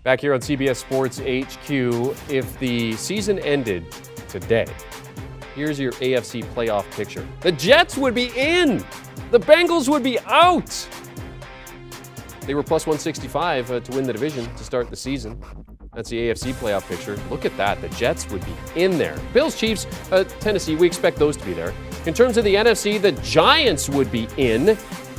Back here on CBS Sports HQ, if the season ended today, here's your AFC playoff picture. The Jets would be in. The Bengals would be out. They were plus 165 to win the division to start the season. That's the AFC playoff picture. Look at that. The Jets would be in there. Bills, Chiefs, Tennessee, we expect those to be there. In terms of the NFC, the Giants would be in.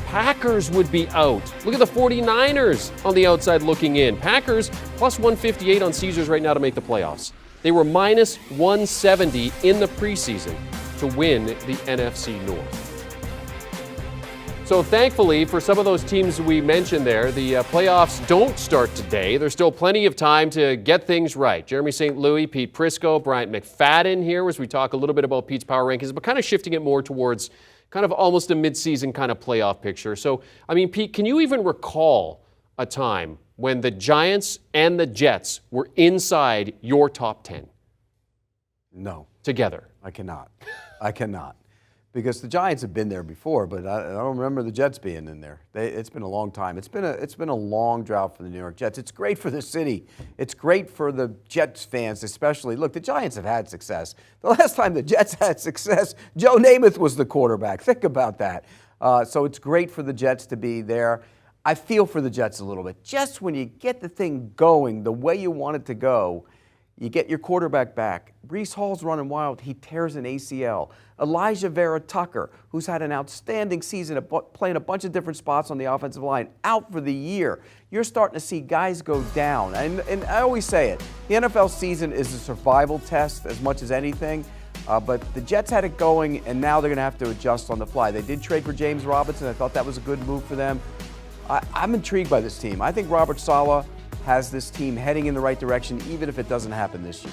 Packers would be out. Look at the 49ers on the outside looking in. Packers plus 158 on Caesars right now to make the playoffs. They were minus 170 in the preseason to win the NFC North. So thankfully, for some of those teams we mentioned there, the playoffs don't start today. There's still plenty of time to get things right. Jeremy St. Louis, Pete Prisco, Bryant McFadden here as we talk a little bit about Pete's power rankings, but kind of shifting it more towards kind of almost a midseason kind of playoff picture. So, I mean, Pete, can you even recall a time when the Giants and the Jets were inside your top 10? No. Together? I cannot. Because the Giants have been there before, but I don't remember the Jets being in there. It's been a long time. It's been a long drought for the New York Jets. It's great for the city. It's great for the Jets fans especially. Look, the Giants have had success. The last time the Jets had success, Joe Namath was the quarterback. Think about that. So it's great for the Jets to be there. I feel for the Jets a little bit. Just when you get the thing going the way you want it to go, you get your quarterback back. Breece Hall's running wild. He tears an ACL. Elijah Vera Tucker, who's had an outstanding season playing a bunch of different spots on the offensive line, out for the year. You're starting to see guys go down. And I always say it, the NFL season is a survival test as much as anything. But the Jets had it going, and now they're going to have to adjust on the fly. They did trade for James Robinson. I thought that was a good move for them. I'm intrigued by this team. I think Robert Saleh has this team heading in the right direction, even if it doesn't happen this year.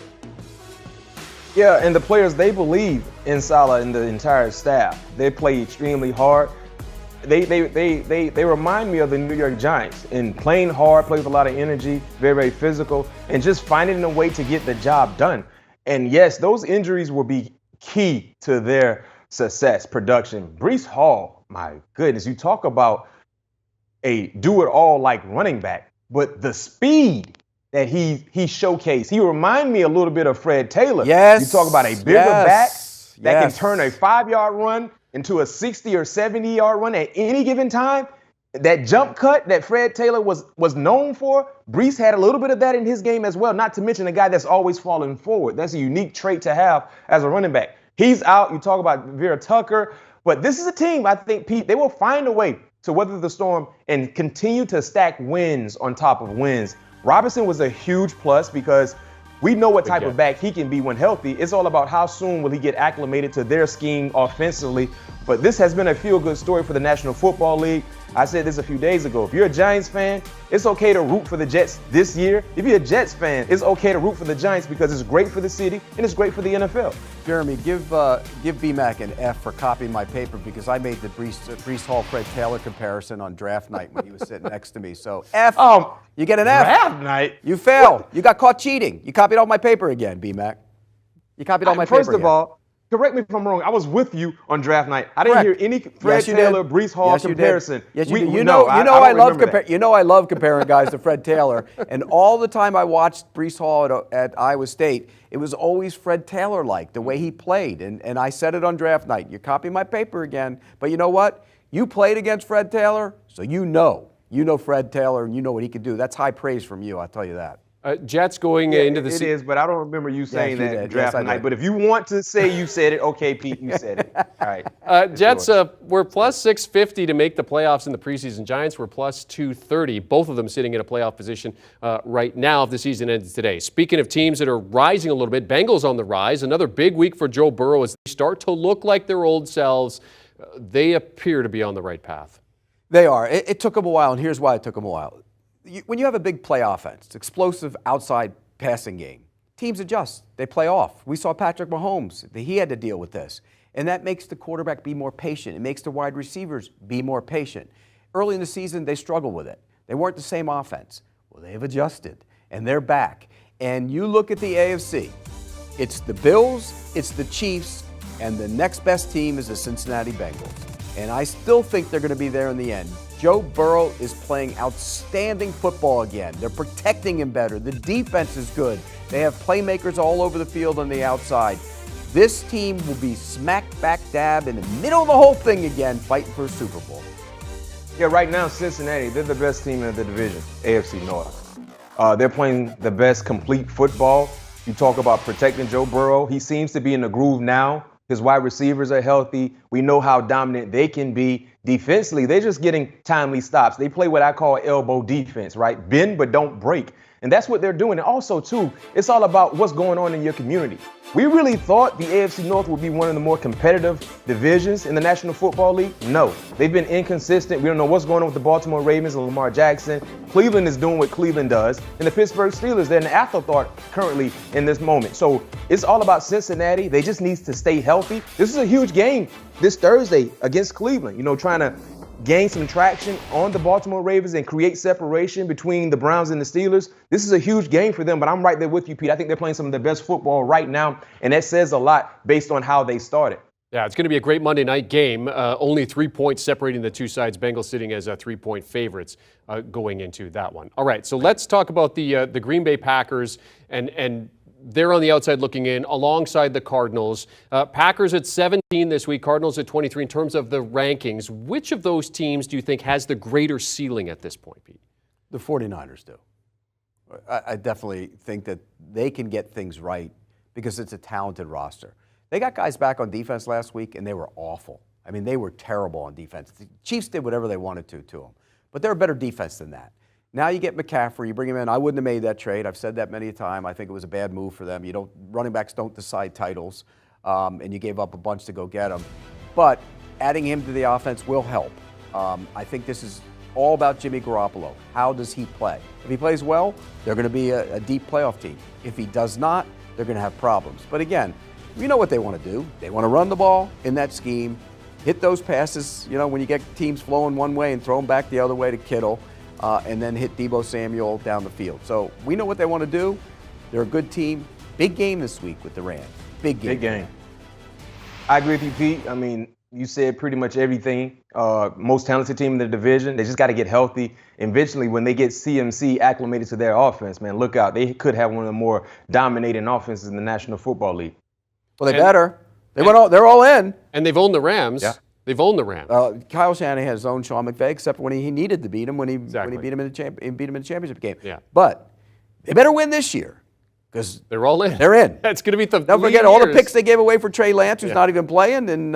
Yeah, and the players, they believe in Saleh and the entire staff. They play extremely hard. They remind me of the New York Giants in playing hard, play with a lot of energy, very, very physical, and just finding a way to get the job done. And yes, those injuries will be key to their success, production. Breece Hall, my goodness, you talk about a do-it-all like running back, but the speed that he showcased. He remind me a little bit of Fred Taylor. Yes. You talk about a bigger back that can turn a 5-yard run into a 60 or 70-yard run at any given time. That jump cut that Fred Taylor was known for, Breece had a little bit of that in his game as well, not to mention a guy that's always falling forward. That's a unique trait to have as a running back. He's out. You talk about Vera Tucker. But this is a team, I think, Pete, they will find a way to weather the storm and continue to stack wins on top of wins. Robinson was a huge plus because we know what type of back he can be when healthy. It's all about how soon will he get acclimated to their scheme offensively. But this has been a feel-good story for the National Football League. I said this a few days ago. If you're a Giants fan, it's okay to root for the Jets this year. If you're a Jets fan, it's okay to root for the Giants because it's great for the city and it's great for the NFL. Jeremy, give BMAC an F for copying my paper because I made the Breece Hall Fred Taylor comparison on draft night when he was sitting next to me. So F, you get an F. Draft night? You fail. You got caught cheating. You copied all my paper again, BMAC. You copied all my paper First of all, correct me if I'm wrong. I was with you on draft night. I didn't hear any Fred Taylor, Breece Hall comparison. Yes, you did. You know I love comparing guys to Fred Taylor. And all the time I watched Breece Hall at Iowa State, it was always Fred Taylor-like, the way he played. And I said it on draft night. You copy my paper again. But you know what? You played against Fred Taylor, so you know Fred Taylor and you know what he could do. That's high praise from you, I'll tell you that. Jets going into the season. It is, but I don't remember you saying that draft yes, night. But if you want to say you said it, okay, Pete, you said it. All right. Jets were plus 650 to make the playoffs in the preseason. Giants were plus 230, both of them sitting in a playoff position right now if the season ends today. Speaking of teams that are rising a little bit, Bengals on the rise. Another big week for Joe Burrow as they start to look like their old selves. They appear to be on the right path. They are. It took them a while, and here's why it took them a while. When you have a big play offense, explosive outside passing game, teams adjust. They play off. We saw Patrick Mahomes. He had to deal with this. And that makes the quarterback be more patient. It makes the wide receivers be more patient. Early in the season, they struggled with it. They weren't the same offense. Well, they've adjusted, and they're back. And you look at the AFC, it's the Bills, it's the Chiefs, and the next best team is the Cincinnati Bengals. And I still think they're going to be there in the end. Joe Burrow is playing outstanding football again. They're protecting him better. The defense is good. They have playmakers all over the field on the outside. This team will be smack back dab in the middle of the whole thing again, fighting for a Super Bowl. Yeah, right now, Cincinnati, they're the best team in the division, AFC North. They're playing the best complete football. You talk about protecting Joe Burrow. He seems to be in the groove now. His wide receivers are healthy. We know how dominant they can be. Defensively, they're just getting timely stops. They play what I call elbow defense, right? Bend but don't break. And that's what they're doing. And also, too, it's all about what's going on in your community. We really thought the AFC North would be one of the more competitive divisions in the National Football League. No, they've been inconsistent. We don't know what's going on with the Baltimore Ravens and Lamar Jackson. Cleveland is doing what Cleveland does. And the Pittsburgh Steelers, they're an afterthought currently in this moment. So it's all about Cincinnati. They just need to stay healthy. This is a huge game this Thursday against Cleveland, trying to gain some traction on the Baltimore Ravens and create separation between the Browns and the Steelers. This is a huge game for them, but I'm right there with you, Pete. I think they're playing some of the best football right now, and that says a lot based on how they started. Yeah, it's going to be a great Monday night game. Only 3 points separating the two sides. Bengals sitting as 3-point favorites going into that one. All right, so let's talk about the Green Bay Packers and they're on the outside looking in alongside the Cardinals. Packers at 17 this week, Cardinals at 23 in terms of the rankings. Which of those teams do you think has the greater ceiling at this point, Pete? The 49ers do. I definitely think that they can get things right because it's a talented roster. They got guys back on defense last week, and they were awful. I mean, they were terrible on defense. The Chiefs did whatever they wanted to them. But they're a better defense than that. Now you get McCaffrey, you bring him in. I wouldn't have made that trade. I've said that many a time. I think it was a bad move for them. Running backs don't decide titles, and you gave up a bunch to go get him. But adding him to the offense will help. I think this is all about Jimmy Garoppolo. How does he play? If he plays well, they're going to be a deep playoff team. If he does not, they're going to have problems. But again, you know what they want to do. They want to run the ball in that scheme, hit those passes, when you get teams flowing one way and throw them back the other way to Kittle. And then hit Deebo Samuel down the field. So we know what they want to do. They're a good team. Big game this week with the Rams. Big game. Big game. I agree with you, Pete. I mean, you said pretty much everything. Most talented team in the division. They just got to get healthy. Eventually, when they get CMC acclimated to their offense, man, look out. They could have one of the more dominating offenses in the National Football League. Well, they better. They're all in. And they've owned the Rams. Yeah. They've owned the Rams. Kyle Shanahan has owned Sean McVay, except when he needed to beat him, when he beat him in the championship game. Yeah. But they better win this year because they're all in. They're in. It's going to be the Don't forget all the picks they gave away for Trey Lance, who's not even playing, and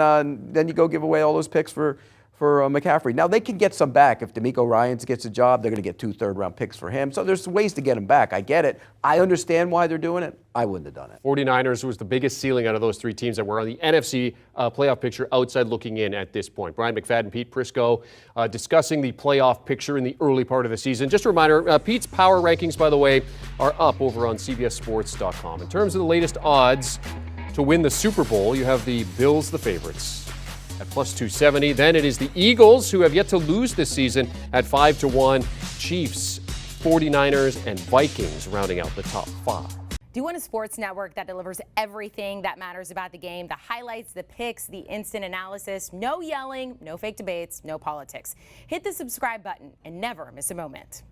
then you go give away all those picks for McCaffrey. Now, they can get some back. If D'Amico Ryans gets a job, they're going to get 2 third-round picks for him. So there's ways to get him back. I get it. I understand why they're doing it. I wouldn't have done it. 49ers was the biggest ceiling out of those 3 teams that were on the NFC playoff picture outside looking in at this point. Bryant, McFadden, Pete Prisco discussing the playoff picture in the early part of the season. Just a reminder, Pete's power rankings, by the way, are up over on CBSSports.com. In terms of the latest odds to win the Super Bowl, you have the Bills, the favorites, at plus 270. Then it is the Eagles, who have yet to lose this season, at 5-1. Chiefs, 49ers, and Vikings rounding out the top 5. Do you want a sports network that delivers everything that matters about the game? The highlights, the picks, the instant analysis, no yelling, no fake debates, no politics. Hit the subscribe button and never miss a moment.